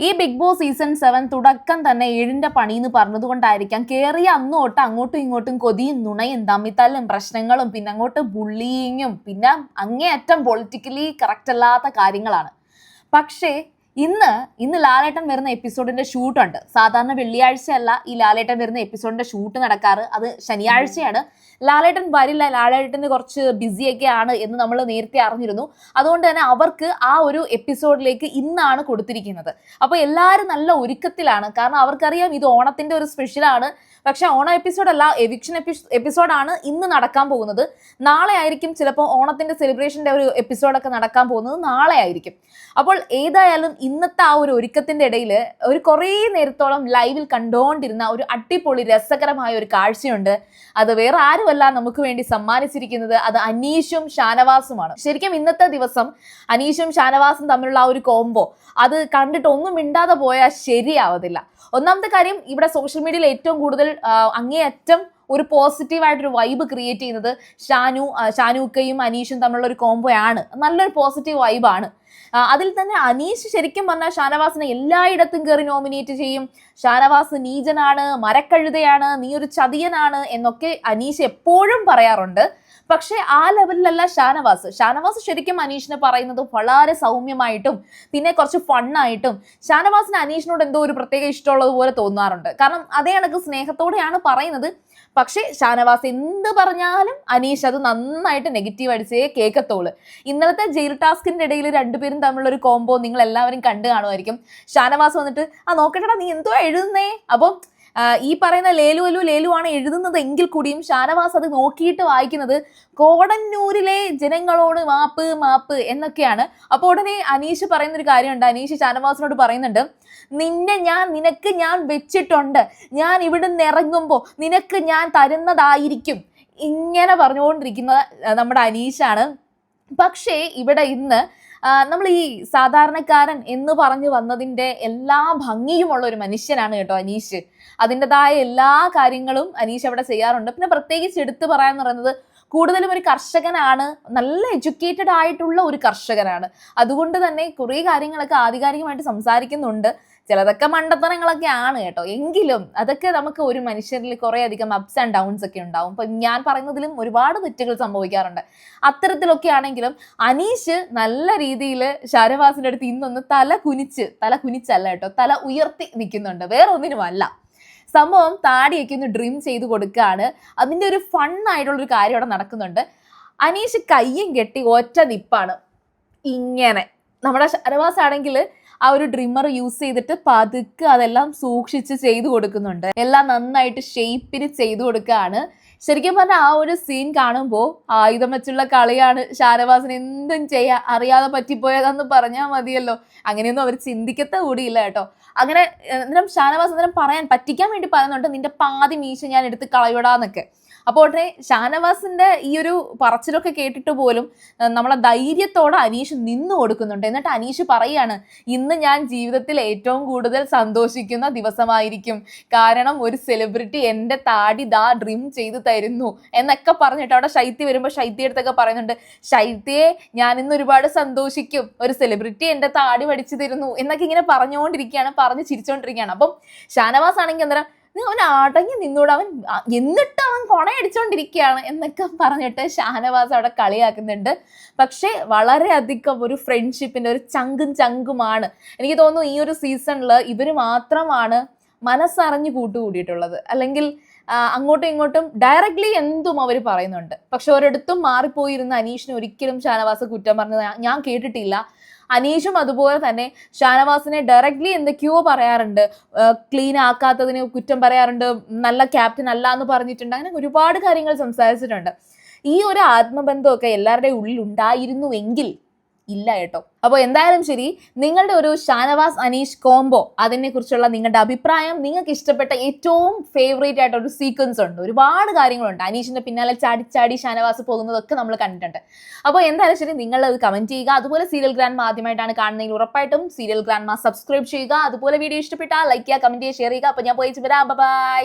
ഈ big boss season 7 തുടക്കം തന്നെ 7ന്റെ പണി എന്ന് പറഞ്ഞതുകൊണ്ടായിരിക്കാം കേറിയ അന്ന് തൊട്ട് അങ്ങോട്ടും ഇങ്ങോട്ടും കൊതിയും നുണയും തമ്മിത്തല്ലും പ്രശ്നങ്ങളും പിന്നെ അങ്ങോട്ട് ബുള്ളിയിങ്ങും പിന്നെ അങ്ങേയറ്റം പൊളിറ്റിക്കലി കറക്റ്റ് അല്ലാത്ത കാര്യങ്ങളാണ്. പക്ഷേ ഇന്ന് ലാലേട്ടൻ വരുന്ന എപ്പിസോഡിന്റെ ഷൂട്ടുണ്ട്. സാധാരണ വെള്ളിയാഴ്ചയല്ല ഈ ലാലേട്ടൻ വരുന്ന എപ്പിസോഡിന്റെ ഷൂട്ട് നടക്കാറ്, അത് ശനിയാഴ്ചയാണ്. ലാലേട്ടൻ വരില്ല, ലാലേട്ടന് കുറച്ച് ബിസിയൊക്കെയാണ് എന്ന് നമ്മൾ നേരത്തെ അറിഞ്ഞിരുന്നു. അതുകൊണ്ട് തന്നെ അവർക്ക് ആ ഒരു എപ്പിസോഡിലേക്ക് ഇന്നാണ് കൊടുത്തിരിക്കുന്നത്. അപ്പോൾ എല്ലാവരും നല്ല ഒരുക്കത്തിലാണ്, കാരണം അവർക്കറിയാം ഇത് ഓണത്തിന്റെ ഒരു സ്പെഷ്യലാണ്. പക്ഷെ ഓണം എപ്പിസോഡല്ല, എവിക്ഷൻ എപ്പിസോഡാണ് ഇന്ന് നടക്കാൻ പോകുന്നത്. നാളെ ആയിരിക്കും ചിലപ്പോൾ ഓണത്തിന്റെ സെലിബ്രേഷന്റെ ഒരു എപ്പിസോഡൊക്കെ നടക്കാൻ പോകുന്നത്, നാളെ ആയിരിക്കും. അപ്പോൾ ഏതായാലും ഇന്നത്തെ ആ ഒരു ഒരുക്കത്തിന്റെ ഇടയിൽ ഒരു കുറേ നേരത്തോളം ലൈവിൽ കണ്ടുകൊണ്ടിരുന്ന ഒരു അടിപൊളി രസകരമായ ഒരു കാഴ്ചയുണ്ട്. അത് വേറെ ആരുമല്ല നമുക്ക് വേണ്ടി സമ്മാനിച്ചിരിക്കുന്നത്, അത് അനീഷും ഷാനവാസുമാണ്. ശരിക്കും ഇന്നത്തെ ദിവസം അനീഷും ഷാനവാസും തമ്മിലുള്ള ആ ഒരു കോംബോ അത് കണ്ടിട്ട് ഒന്നും മിണ്ടാതെ പോയാൽ ശരിയാവതില്ല. ഒന്നാമത്തെ കാര്യം, ഇവിടെ സോഷ്യൽ മീഡിയയിൽ ഏറ്റവും കൂടുതൽ അങ്ങേയറ്റം ഒരു പോസിറ്റീവായിട്ടൊരു വൈബ് ക്രിയേറ്റ് ചെയ്യുന്നത് ഷാനൂക്കയും അനീഷും തമ്മിലുള്ള ഒരു കോംബോ ആണ്. നല്ലൊരു പോസിറ്റീവ് വൈബാണ്. അതിൽ തന്നെ അനീഷ് ശരിക്കും പറഞ്ഞാൽ ഷാനവാസിനെ എല്ലായിടത്തും കയറി നോമിനേറ്റ് ചെയ്യും. ഷാനവാസ് നീചനാണ്, മരക്കഴുതയാണ്, നീ ഒരു ചതിയനാണ് എന്നൊക്കെ അനീഷ് എപ്പോഴും പറയാറുണ്ട്. പക്ഷെ ആ ലെവലിലല്ല ഷാനവാസ് ശരിക്കും അനീഷിനെ പറയുന്നത് വളരെ സൗമ്യമായിട്ടും പിന്നെ കുറച്ച് ഫണ്ണായിട്ടും. ഷാനവാസിന് അനീഷിനോട് എന്തോ ഒരു പ്രത്യേക ഇഷ്ടമുള്ളത് പോലെ തോന്നാറുണ്ട്. കാരണം അതേ കണക്ക് സ്നേഹത്തോടെയാണ് പറയുന്നത്. പക്ഷെ ഷാനവാസ് എന്ത് പറഞ്ഞാലും അനീഷ് അത് നന്നായിട്ട് നെഗറ്റീവ് അടിച്ചേ കേൾക്കത്തുള്ളൂ. ഇന്നലത്തെ ജയിൽ ടാസ്കിന്റെ ഇടയിൽ രണ്ടുപേരും തമ്മിലുള്ള ഒരു കോംബോ നിങ്ങൾ എല്ലാവരും കണ്ടു കാണുമായിരിക്കും. ഷാനവാസ് വന്നിട്ട് നോക്കട്ടെടാ നീ എന്തോ എഴുതുന്നേ, അപ്പം ഈ പറയുന്ന ലേലു ആണ് എഴുതുന്നത് എങ്കിൽ കൂടിയും ഷാനവാസ് അത് നോക്കിയിട്ട് വായിക്കുന്നത് കോടന്നൂരിലെ ജനങ്ങളോട് മാപ്പ് എന്നൊക്കെയാണ്. അപ്പോൾ ഉടനെ അനീഷ് പറയുന്നൊരു കാര്യമുണ്ട്. അനീഷ് ഷാനവാസിനോട് പറയുന്നുണ്ട്, നിനക്ക് ഞാൻ വെച്ചിട്ടുണ്ട്, ഞാൻ ഇവിടുന്ന് ഇറങ്ങുമ്പോൾ നിനക്ക് ഞാൻ തരുന്നതായിരിക്കും. ഇങ്ങനെ പറഞ്ഞുകൊണ്ടിരിക്കുന്നത് നമ്മുടെ അനീഷാണ്. പക്ഷേ ഇവിടെ ഇന്ന് നമ്മൾ ഈ സാധാരണക്കാരൻ എന്ന് പറഞ്ഞു വന്നതിൻ്റെ എല്ലാ ഭംഗിയുമുള്ള ഒരു മനുഷ്യനാണ് കേട്ടോ അനീഷ്. അതിൻ്റെതായ എല്ലാ കാര്യങ്ങളും അനീഷ് അവിടെ ചെയ്യാറുണ്ട്. പിന്നെ പ്രത്യേകിച്ച് എടുത്തു പറയാന്ന് പറയുന്നത് കൂടുതലും ഒരു കർഷകനാണ്, നല്ല എഡ്യൂക്കേറ്റഡ് ആയിട്ടുള്ള ഒരു കർഷകനാണ്. അതുകൊണ്ട് തന്നെ കുറേ കാര്യങ്ങളൊക്കെ ആധികാരികമായിട്ട് സംസാരിക്കുന്നുണ്ട്. ചിലതൊക്കെ മണ്ടത്തരങ്ങളൊക്കെ ആണ് കേട്ടോ, എങ്കിലും അതൊക്കെ നമുക്ക് ഒരു മനുഷ്യരിൽ കുറേ അധികം അപ്സ് ആൻഡ് ഡൗൺസ് ഒക്കെ ഉണ്ടാവും. ഇപ്പം ഞാൻ പറയുന്നതിലും ഒരുപാട് തെറ്റുകൾ സംഭവിക്കാറുണ്ട്. അത്തരത്തിലൊക്കെ ആണെങ്കിലും അനീഷ് നല്ല രീതിയിൽ ഷാനവാസിന്റെ അടുത്ത് ഇന്നൊന്ന് തല കുനിച്ചല്ല കേട്ടോ, തല ഉയർത്തി നിൽക്കുന്നുണ്ട്, വേറെ ഒന്നിനുമല്ല. സംഭവം താടിയൊക്കെ ഒന്ന് ഡ്രിം ചെയ്ത് കൊടുക്കുകയാണ്. അതിൻ്റെ ഒരു ഫണ്ണായിട്ടുള്ളൊരു കാര്യം അവിടെ നടക്കുന്നുണ്ട്. അനീഷ് കയ്യും കെട്ടി ഒറ്റ നിപ്പാണ് ഇങ്ങനെ. നമ്മുടെ ഷാനവാസ് ആണെങ്കിൽ ആ ഒരു ഡ്രിമ്മർ യൂസ് ചെയ്തിട്ട് പതുക്കെ അതെല്ലാം സൂക്ഷിച്ച് ചെയ്തു കൊടുക്കുന്നുണ്ട്. എല്ലാം നന്നായിട്ട് ഷേപ്പിന് ചെയ്തു കൊടുക്കുകയാണ്. ശരിക്കും പറഞ്ഞാൽ ആ ഒരു സീൻ കാണുമ്പോൾ ആയുധം വെച്ചുള്ള കളിയാണ്, ഷാനവാസിന് എന്തും ചെയ്യാം, അറിയാതെ പറ്റിപ്പോയതാന്ന് പറഞ്ഞാൽ മതിയല്ലോ. അങ്ങനെയൊന്നും അവർ ചിന്തിക്കത്ത കൂടിയില്ല കേട്ടോ. അങ്ങനെ അന്നേരം ഷാനവാസ് അന്നേരം പറ്റിക്കാൻ വേണ്ടി പറയുന്നുണ്ട്, നിന്റെ പാതി മീശ ഞാൻ എടുത്ത് കളയൂടാന്നൊക്കെ. അപ്പോൾ ഉടനെ ഷാനവാസിന്റെ ഈ ഒരു പറച്ചിലൊക്കെ കേട്ടിട്ട് പോലും നമ്മളെ ധൈര്യത്തോടെ അനീഷ് നിന്നു കൊടുക്കുന്നുണ്ട്. എന്നിട്ട് അനീഷ് പറയാണ്, ഇന്ന് ഞാൻ ജീവിതത്തിൽ ഏറ്റവും കൂടുതൽ സന്തോഷിക്കുന്ന ദിവസമായിരിക്കും, കാരണം ഒരു സെലിബ്രിറ്റി എൻ്റെ താടി ഡ്രിം ചെയ്ത് തരുന്നു എന്നൊക്കെ പറഞ്ഞിട്ട് അവിടെ ശൈത്യ വരുമ്പോൾ ശൈത്യ അടുത്തൊക്കെ പറയുന്നുണ്ട്, ശൈത്യയെ ഞാൻ ഇന്ന് ഒരുപാട് സന്തോഷിക്കും, ഒരു സെലിബ്രിറ്റി എൻ്റെ താടി വടിച്ചു തരുന്നു എന്നൊക്കെ ഇങ്ങനെ പറഞ്ഞ് ചിരിച്ചുകൊണ്ടിരിക്കുകയാണ്. അപ്പം ഷാനവാസ് ആണെങ്കിൽ അന്നേരം അവൻ അടങ്ങി നിന്നൂടെ, എന്നിട്ട് അവൻ കൊണയടിച്ചോണ്ടിരിക്കുകയാണ് എന്നൊക്കെ പറഞ്ഞിട്ട് ഷാനവാസ് അവിടെ കളിയാക്കുന്നുണ്ട്. പക്ഷെ വളരെയധികം ഒരു ഫ്രണ്ട്ഷിപ്പിന്റെ ഒരു ചങ്കുമാണ്. എനിക്ക് തോന്നുന്നു ഈ ഒരു സീസണിൽ ഇവർ മാത്രമാണ് മനസ്സറിഞ്ഞ് കൂട്ടുകൂടിയിട്ടുള്ളത്. അല്ലെങ്കിൽ അങ്ങോട്ടും ഇങ്ങോട്ടും ഡയറക്ട്ലി എന്തും അവർ പറയുന്നുണ്ട്. പക്ഷെ ഒരിടത്തും മാറിപ്പോയിരുന്ന അനീഷിന് ഒരിക്കലും ഷാനവാസ് കുറ്റം പറഞ്ഞത് ഞാൻ കേട്ടിട്ടില്ല. അനീഷും അതുപോലെ തന്നെ ഷാനവാസിനെ ഡയറക്ട്ലി എന്തൊക്കെയോ പറയാറുണ്ട്, ക്ലീൻ ആക്കാത്തതിന് കുറ്റം പറയാറുണ്ട്, നല്ല ക്യാപ്റ്റൻ അല്ല എന്ന് പറഞ്ഞിട്ടുണ്ട്. അങ്ങനെ ഒരുപാട് കാര്യങ്ങൾ സംസാരിച്ചിട്ടുണ്ട്. ഈ ഒരു ആത്മബന്ധമൊക്കെ എല്ലാവരുടെയും ഉള്ളിൽ ഉണ്ടായിരുന്നുവെങ്കിൽ ഇല്ല കേട്ടോ. അപ്പോൾ എന്തായാലും ശരി, നിങ്ങളുടെ ഒരു ഷാനവാസ് അനീഷ് കോംബോ അതിനെ കുറിച്ചുള്ള നിങ്ങളുടെ അഭിപ്രായം, നിങ്ങൾക്ക് ഇഷ്ടപ്പെട്ട ഏറ്റവും ഫേവറേറ്റ് ആയിട്ട് ഒരു സീക്വൻസ് ഉണ്ട്, ഒരുപാട് കാര്യങ്ങളുണ്ട്. അനീഷിന്റെ പിന്നാലെ ചാടി ഷാനവാസ് പോകുന്നതൊക്കെ നമ്മൾ കണ്ടിട്ടുണ്ട്. അപ്പോൾ എന്തായാലും ശരി, നിങ്ങൾ അത് കമന്റ് ചെയ്യുക. അതുപോലെ സീരിയൽ ഗ്രാൻഡ്മ ആദ്യമായിട്ടാണ് കാണുന്നതെങ്കിൽ ഉറപ്പായിട്ടും സീരിയൽ ഗ്രാൻഡ്മ സബ്സ്ക്രൈബ് ചെയ്യുക. അതുപോലെ വീഡിയോ ഇഷ്ടപ്പെട്ടാൽ ലൈക്ക് ചെയ്യുക, കമന്റ് ചെയ്യുക, ഷെയർ ചെയ്യുക. അപ്പോൾ ഞാൻ പോയി വരാം, ബൈ.